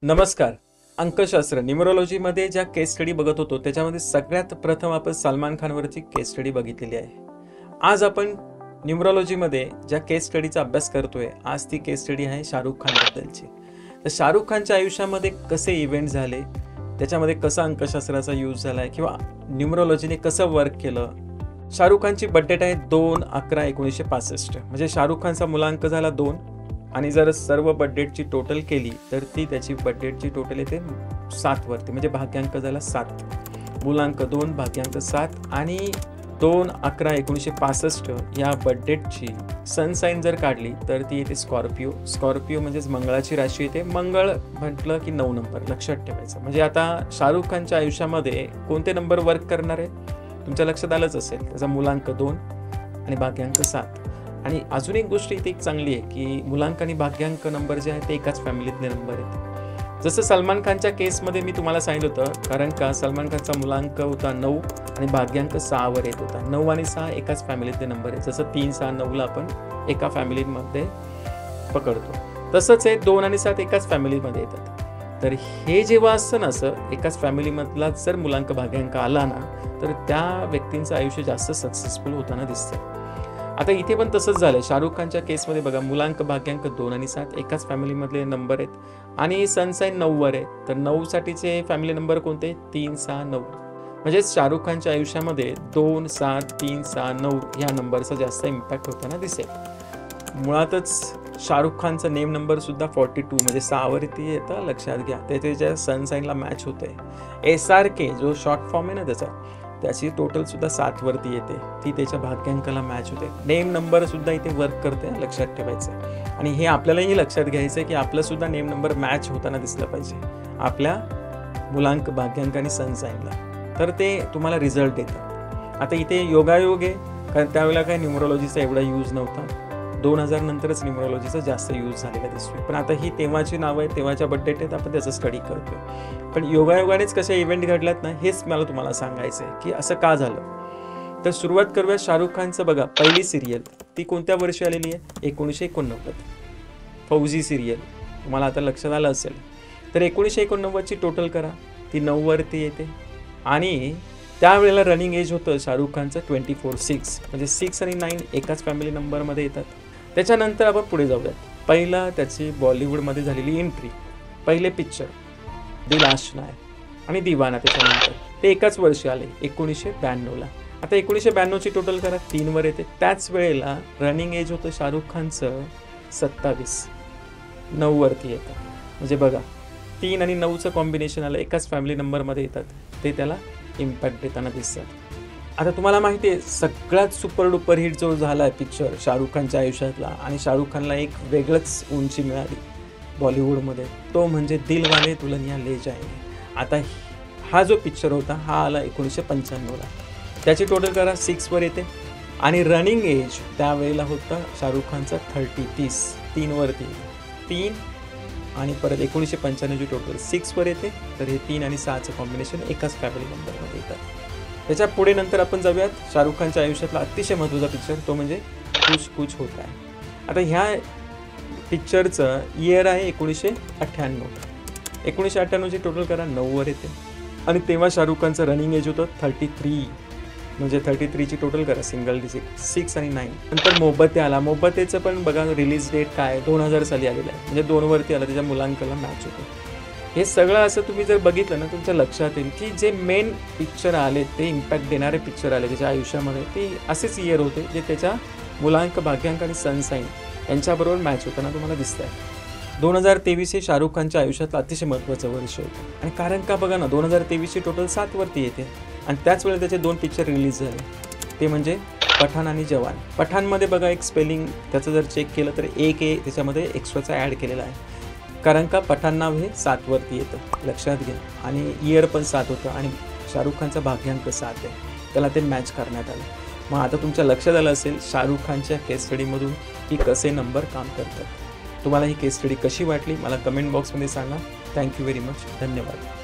नमस्कार. अंकशास्त्र न्यूमरोलॉजीमध्ये ज्या केस स्टडी बघत होतो त्याच्यामध्ये सगळ्यात प्रथम आपण सलमान खानवरची केस स्टडी बघितलेली आहे. आज आपण न्यूमरोलॉजीमध्ये ज्या केस स्टडीचा अभ्यास करतोय, आज ती केस स्टडी आहे शाहरुख खानबद्दलची. तर शाहरुख खानच्या आयुष्यामध्ये कसे इव्हेंट झाले, त्याच्यामध्ये कसा अंकशास्त्राचा यूज झाला आहे किंवा न्यूमरोलॉजीने कसं वर्क केलं. शाहरुख खानची बर्थडेट आहे 2/11/1965. म्हणजे शाहरुख खानचा मुलांक झाला 2 आणि जर सर्व बर्थडेटची टोटल केली तर ती त्याची बर्थडेटची टोटल येते 7 वरती. म्हणजे भाग्यांक झाला 7, मुलांक 2, भाग्यांक 7 आणि 2/11/1965 या बर्थडेटची सन साइन जर काढली तर ती येते स्कॉर्पिओ. स्कॉर्पिओ म्हणजेच मंगळाची राशी येते. मंगळ म्हटलं की 9 नंबर लक्षात ठेवायचं. म्हणजे आता शाहरुख खानच्या आयुष्यामध्ये कोणते नंबर वर्क करणार आहे तुमच्या लक्षात आलंच असेल. त्याचा मुलांक 2 आणि भाग्यांक 7. आणि अजून एक गोष्ट इथे एक चांगली आहे की मुलांक आणि भाग्यांक नंबर जे आहेत ते एकाच फॅमिलीतले नंबर आहेत. जसं सलमान खानच्या केसमध्ये मी तुम्हाला सांगितलं होतं, कारण का सलमान खानचा मुलांक होता 9 आणि भाग्यांक 6 वर येत होता. 9 आणि 6 एकाच फॅमिलीतले नंबर आहेत. जसं 3, 6, 9ला आपण एका फॅमिलीमध्ये पकडतो, तसंच हे 2 आणि 7 एकाच फॅमिलीमध्ये येतात. तर हे जेव्हा असतं ना, असं एकाच फॅमिलीमधला जर मुलांक भाग्यांक आला ना तर त्या व्यक्तींचं आयुष्य जास्त सक्सेसफुल होताना दिसतं. आता इथे पण तसंच झालं. शाहरुख खानच्या केसमध्ये बघा, मुलांक भाग्यांक 2 आणि 7 एकाच फॅमिलीमधले नंबर आहेत आणि सनसाइन 9 वर आहे. तर 9 साठीचे फॅमिली नंबर कोणते? 3, 6, 9. म्हणजे शाहरुख खानच्या आयुष्यामध्ये 2, 7, 3, 6, 9 या नंबरचा जास्त इम्पॅक्ट होताना दिसेल. मुळातच शाहरुख खानचा नेम नंबर सुद्धा 42 म्हणजे 6 वरती येतं, लक्षात घ्या. ते त्याच्या सनसाइनला मॅच होते. SRK जो शॉर्ट फॉर्म आहे ना त्याची टोटल सुद्धा 7 वरती येते, ती त्याच्या भाग्यांकाला मॅच होते. नेम नंबर सुद्धा इथे वर्क करते, लक्षात ठेवायचं. आणि हे आपल्यालाही लक्षात घ्यायचं आहे की आपलं सुद्धा नेम नंबर मॅच होताना दिसलं पाहिजे आपल्या मुलांक भाग्यांक आणि सनसाइनला, तर ते तुम्हाला रिझल्ट येतात. आता इथे योगायोग आहे, कारण त्यावेळेला काय न्यूमरोलॉजीचा एवढा यूज नव्हता. 2000 नंतरच न्यूमरोलॉजीचा जास्त यूज झालेला दिसतोय. पण आता ही तेव्हाची नावं आहेत, तेव्हाच्या बर्थडेट आहेत, आपण त्याचं स्टडी करतोय. पण योगायोगानेच कशा इव्हेंट घडल्यात ना, हेच मला तुम्हाला सांगायचं आहे की असं का झालं. तर सुरुवात करूया शाहरुख खानचं. बघा, पहिली सिरियल ती कोणत्या वर्षी आलेली आहे? 1989. फौजी सिरियल तुम्हाला आता लक्षात आलं असेल. तर 1989ची टोटल करा, ती 9 वरती येते. आणि त्यावेळेला रनिंग एज होतं शाहरुख खानचं 24-6. म्हणजे 6 आणि 9 एकाच फॅमिली नंबरमध्ये येतात. त्याच्यानंतर आपण पुढे जाऊयात. पहिला त्याची बॉलिवूडमध्ये झालेली एंट्री, पहिले पिक्चर दिल आशना आहे आणि दिवाना. त्याच्यानंतर ते एकाच वर्षी आले 1992ला. आता 1992ची टोटल करा, 3 वर येते. त्याच वेळेला रनिंग एज होतं शाहरुख खानचं 27, 9 वरती येतं. म्हणजे बघा, 3 आणि 9चं कॉम्बिनेशन आलं, एकाच फॅमिली नंबरमध्ये येतात, ते त्याला इम्पॅक्ट देताना दिसतात. आता तुम्हाला माहिती आहे सगळ्यात सुपर डुपर हिट जो झाला आहे पिक्चर शाहरुख खानच्या आयुष्यातला, आणि शाहरुख खानला एक वेगळंच उंची मिळाली बॉलिवूडमध्ये, तो म्हणजे दिलवाले दुल्हनिया ले जाएंगे. आता हा जो पिक्चर होता हा आला 1995ला. त्याची टोटल करा 6 वर येते. आणि रनिंग एज त्यावेळेला होता शाहरुख खानचा 30, 3 वरती 3 आणि परत 1995ची टोटल 6 वर येते. तर हे 3 आणि 6चं कॉम्बिनेशन एकाच फॅमिली नंबरमध्ये येतात. त्याच्या पुढे नंतर आपण जाऊयात शाहरुख खानच्या आयुष्यातला अतिशय महत्त्वाचा पिक्चर, तो म्हणजे कुछ कुछ होता है. आता ह्या पिक्चरचं इयर आहे 1998. 1998ची टोटल करा 9 वर येते. आणि तेव्हा शाहरुख खानचं रनिंग एज होतं 33. म्हणजे 33ची टोटल करा सिंगल डिजिट, 6 आणि 9. नंतर मोहब्बते आला. मोहब्बतेचं पण बघा रिलीज डेट काय 2000 साली आलेलं आहे. म्हणजे 2 वरती आलं, त्याच्या मुलांकला मॅच होतं. हे सगळं असं तुम्ही जर बघितलं ना तुमच्या लक्षात येईल की जे मेन पिक्चर आले, ते इम्पॅक्ट देणारे पिक्चर आले त्याच्या आयुष्यामध्ये, ते असेच इयर होते जे त्याच्या मुलांक भाग्यांक आणि सनसाइन यांच्याबरोबर मॅच होताना तुम्हाला दिसत आहे. 2023 हे शाहरुख खानच्या आयुष्यातलं अतिशय महत्त्वाचं वर्ष होतं. आणि कारण का बघा ना, 2023ची टोटल 7 वरती येते. आणि त्याच वेळेला त्याचे 2 पिक्चर रिलीज झाले, ते म्हणजे पठाण आणि जवान. पठाणमध्ये बघा एक स्पेलिंग त्याचं जर चेक केलं तर एक ए त्याच्यामध्ये एक्स्ट्राचा ॲड केलेला आहे, कारण का पठाण नाव हे 7 वरती येतं, लक्षात घ्या. आणि इयर पण 7 होतं आणि शाहरुख खानचा भाग्यांक 7 आहे, त्याला ते मॅच करण्यात आलं. मग आता तुमच्या लक्षात आलं असेल शाहरुख खानच्या केस स्टडीमधून की कसे नंबर काम करतात. तुम्हाला ही केस स्टडी कशी वाटली मला कमेंट बॉक्समध्ये सांगा. Thank you very much. धन्यवाद.